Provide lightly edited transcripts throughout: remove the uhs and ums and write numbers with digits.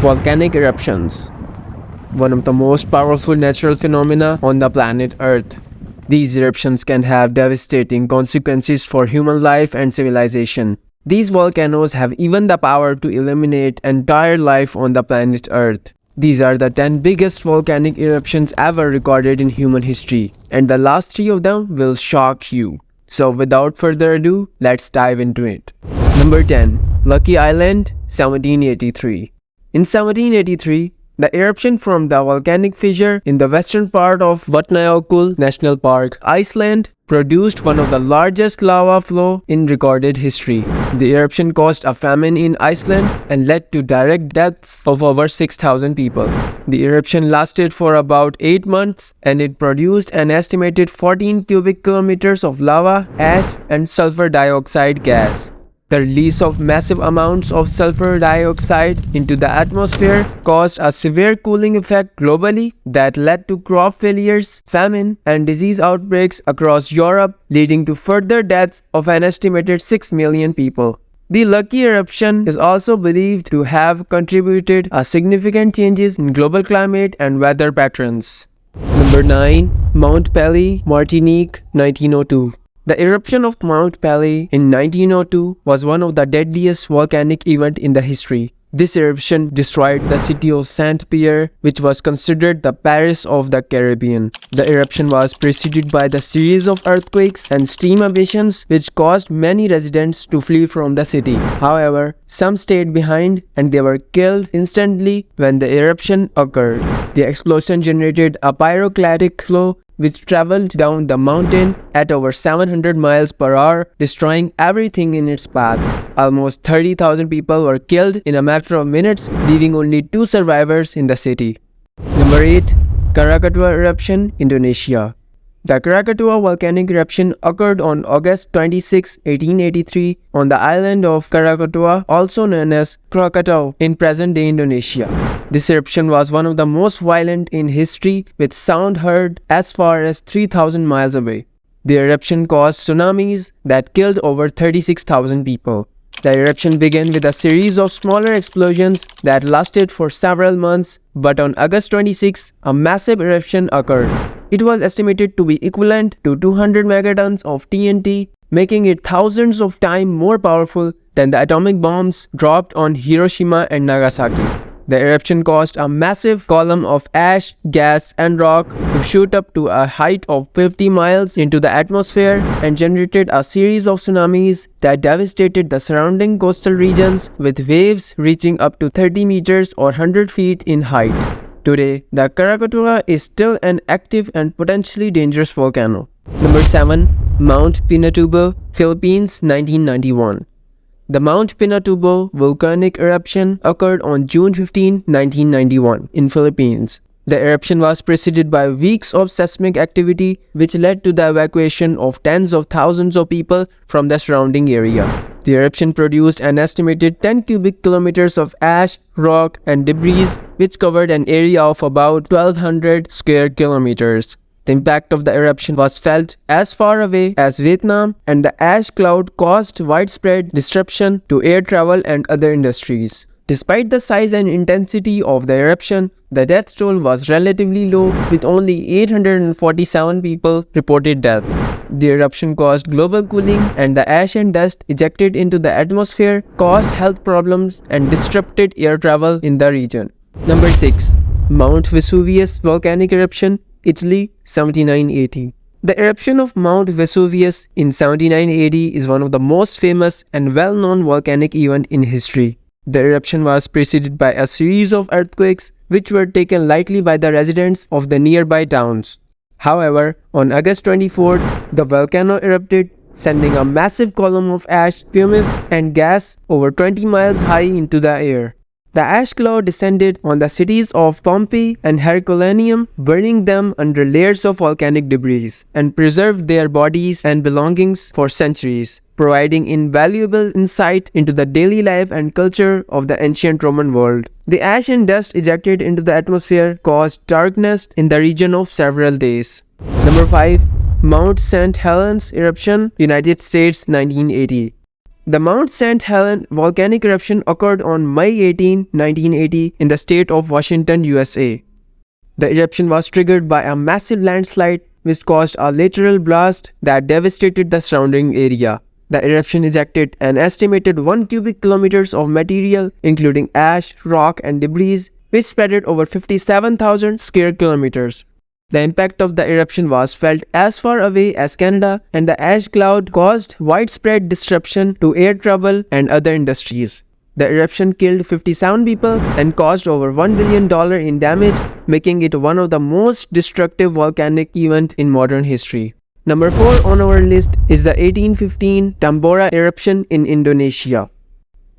Volcanic eruptions, one of the most powerful natural phenomena on the planet Earth. These eruptions can have devastating consequences for human life and civilization. These volcanoes have even the power to eliminate entire life on the planet Earth. These are the 10 biggest volcanic eruptions ever recorded in human history, and the last 3 of them will shock you. So without further ado, let's dive into it. Number 10. Laki Island, 1783. In 1783, the eruption from the volcanic fissure in the western part of Vatnajökull National Park, Iceland, produced one of the largest lava flow in recorded history. The eruption caused a famine in Iceland and led to direct deaths of over 6,000 people. The eruption lasted for about 8 months and it produced an estimated 14 cubic kilometers of lava, ash and sulfur dioxide gas. The release of massive amounts of sulfur dioxide into the atmosphere caused a severe cooling effect globally that led to crop failures, famine, and disease outbreaks across Europe, leading to further deaths of an estimated 6 million people. The Laki eruption is also believed to have contributed to significant changes in global climate and weather patterns. Number 9. Mount Pelée, Martinique, 1902. The eruption of Mount Pelée in 1902 was one of the deadliest volcanic events in the history. This eruption destroyed the city of Saint-Pierre, which was considered the Paris of the Caribbean. The eruption was preceded by the series of earthquakes and steam emissions which caused many residents to flee from the city. However, some stayed behind and they were killed instantly when the eruption occurred. The explosion generated a pyroclastic flow which traveled down the mountain at over 700 miles per hour, destroying everything in its path. Almost 30,000 people were killed in a matter of minutes, leaving only 2 survivors in the city. Number 8. Karakatoa Eruption, Indonesia. The Karakatoa volcanic eruption occurred on August 26, 1883 on the island of Karakatoa, also known as Krakatau in present-day Indonesia. This eruption was one of the most violent in history, with sound heard as far as 3,000 miles away. The eruption caused tsunamis that killed over 36,000 people. The eruption began with a series of smaller explosions that lasted for several months, but on August 26, a massive eruption occurred. It was estimated to be equivalent to 200 megatons of TNT, making it thousands of times more powerful than the atomic bombs dropped on Hiroshima and Nagasaki. The eruption caused a massive column of ash, gas and rock to shoot up to a height of 50 miles into the atmosphere and generated a series of tsunamis that devastated the surrounding coastal regions, with waves reaching up to 30 meters or 100 feet in height. Today, the Karakatoa is still an active and potentially dangerous volcano. Number 7. Mount Pinatubo, Philippines, 1991. The Mount Pinatubo volcanic eruption occurred on June 15, 1991 in Philippines. The eruption was preceded by weeks of seismic activity which led to the evacuation of tens of thousands of people from the surrounding area. The eruption produced an estimated 10 cubic kilometers of ash, rock and debris which covered an area of about 1,200 square kilometers. The impact of the eruption was felt as far away as Vietnam, and the ash cloud caused widespread disruption to air travel and other industries. Despite the size and intensity of the eruption, the death toll was relatively low, with only 847 people reported death. The eruption caused global cooling, and the ash and dust ejected into the atmosphere caused health problems and disrupted air travel in the region. Number 6. Mount Vesuvius volcanic eruption, Italy, 7980. The eruption of Mount Vesuvius in 7980 is one of the most famous and well-known volcanic events in history. The eruption was preceded by a series of earthquakes which were taken lightly by the residents of the nearby towns. However, on August 24, the volcano erupted, sending a massive column of ash, pumice and gas over 20 miles high into the air. The ash cloud descended on the cities of Pompeii and Herculaneum, burning them under layers of volcanic debris, and preserved their bodies and belongings for centuries, providing invaluable insight into the daily life and culture of the ancient Roman world. The ash and dust ejected into the atmosphere caused darkness in the region of several days. Number 5. Mount St. Helens Eruption, United States, 1980. The Mount St. Helens volcanic eruption occurred on May 18, 1980 in the state of Washington, USA. The eruption was triggered by a massive landslide which caused a lateral blast that devastated the surrounding area. The eruption ejected an estimated 1 cubic kilometers of material including ash, rock and debris which spread over 57,000 square kilometers. The impact of the eruption was felt as far away as Canada, and the ash cloud caused widespread disruption to air travel and other industries. The eruption killed 57 people and caused over $1 billion in damage, making it one of the most destructive volcanic events in modern history. Number 4 on our list is the 1815 Tambora eruption in Indonesia.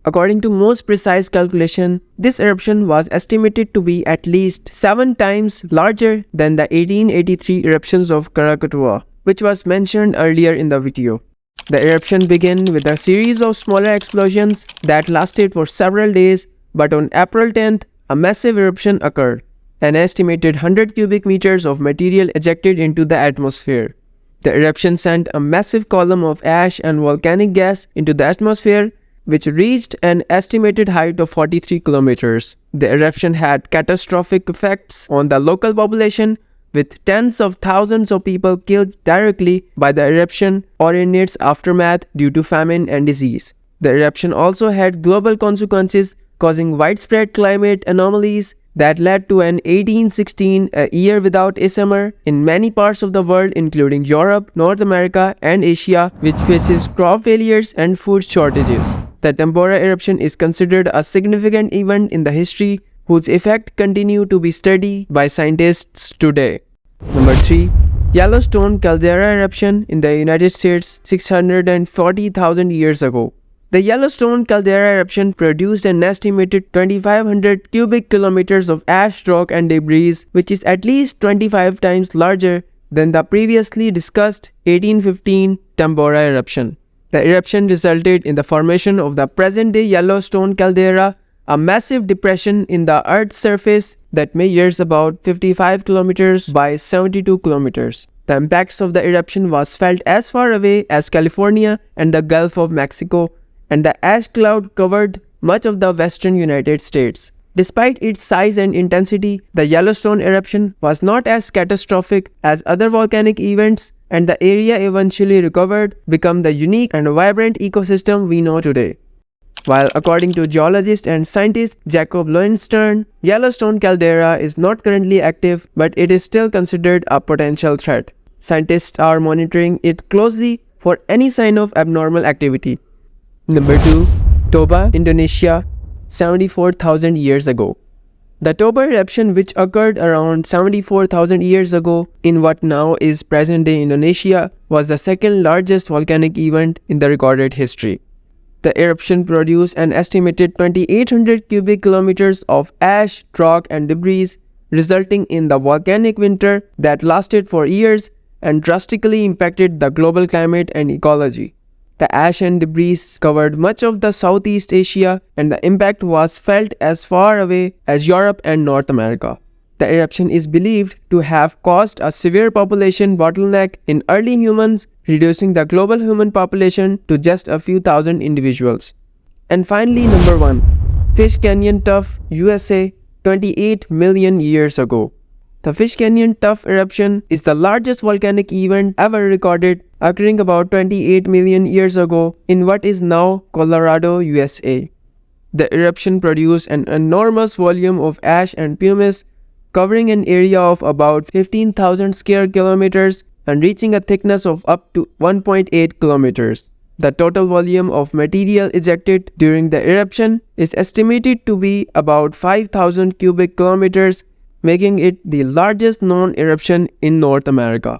According to most precise calculation, this eruption was estimated to be at least 7 times larger than the 1883 eruptions of Karakatoa, which was mentioned earlier in the video. The eruption began with a series of smaller explosions that lasted for several days, but on April 10th, a massive eruption occurred. An estimated 100 cubic meters of material ejected into the atmosphere. The eruption sent a massive column of ash and volcanic gas into the atmosphere, which reached an estimated height of 43 kilometers. The eruption had catastrophic effects on the local population, with tens of thousands of people killed directly by the eruption or in its aftermath due to famine and disease. The eruption also had global consequences, causing widespread climate anomalies that led to an 1816, a year without a summer, in many parts of the world including Europe, North America and Asia, which faces crop failures and food shortages. The Tambora eruption is considered a significant event in the history whose effect continue to be studied by scientists today. Number 3. Yellowstone Caldera eruption in the United States 640,000 years ago. The Yellowstone Caldera eruption produced an estimated 2,500 cubic kilometers of ash, rock and debris, which is at least 25 times larger than the previously discussed 1815 Tambora eruption. The eruption resulted in the formation of the present-day Yellowstone caldera, a massive depression in the Earth's surface that measures about 55 kilometers by 72 kilometers. The impacts of the eruption was felt as far away as California and the Gulf of Mexico, and the ash cloud covered much of the western United States. Despite its size and intensity, the Yellowstone eruption was not as catastrophic as other volcanic events, and the area eventually recovered, becoming the unique and vibrant ecosystem we know today. While according to geologist and scientist Jacob Lowenstern, Yellowstone caldera is not currently active, but it is still considered a potential threat. Scientists are monitoring it closely for any sign of abnormal activity. Number 2. Toba, Indonesia, 74,000 years ago. The Toba eruption, which occurred around 74,000 years ago in what now is present-day Indonesia, was the second largest volcanic event in the recorded history. The eruption produced an estimated 2,800 cubic kilometers of ash, rock and debris, resulting in the volcanic winter that lasted for years and drastically impacted the global climate and ecology. The ash and debris covered much of the Southeast Asia, and the impact was felt as far away as Europe and North America. The eruption is believed to have caused a severe population bottleneck in early humans, reducing the global human population to just a few thousand individuals. And finally, number 1. Fish Canyon Tuff, USA, 28 million years ago. The Fish Canyon Tuff eruption is the largest volcanic event ever recorded, occurring about 28 million years ago in what is now Colorado, USA. The eruption produced an enormous volume of ash and pumice, covering an area of about 15,000 square kilometers and reaching a thickness of up to 1.8 kilometers. The total volume of material ejected during the eruption is estimated to be about 5,000 cubic kilometers, making it the largest known eruption in North America.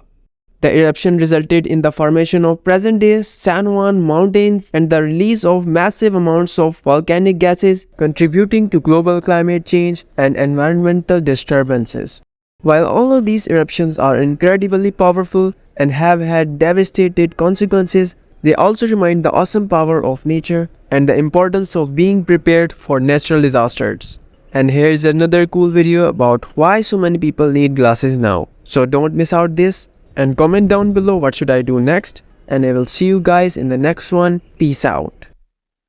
The eruption resulted in the formation of present-day San Juan Mountains and the release of massive amounts of volcanic gases, contributing to global climate change and environmental disturbances. While all of these eruptions are incredibly powerful and have had devastating consequences, they also remind the awesome power of nature and the importance of being prepared for natural disasters. And here's another cool video about why so many people need glasses now. So don't miss out this, and comment down below what should I do next, and I will see you guys in the next one. Peace out.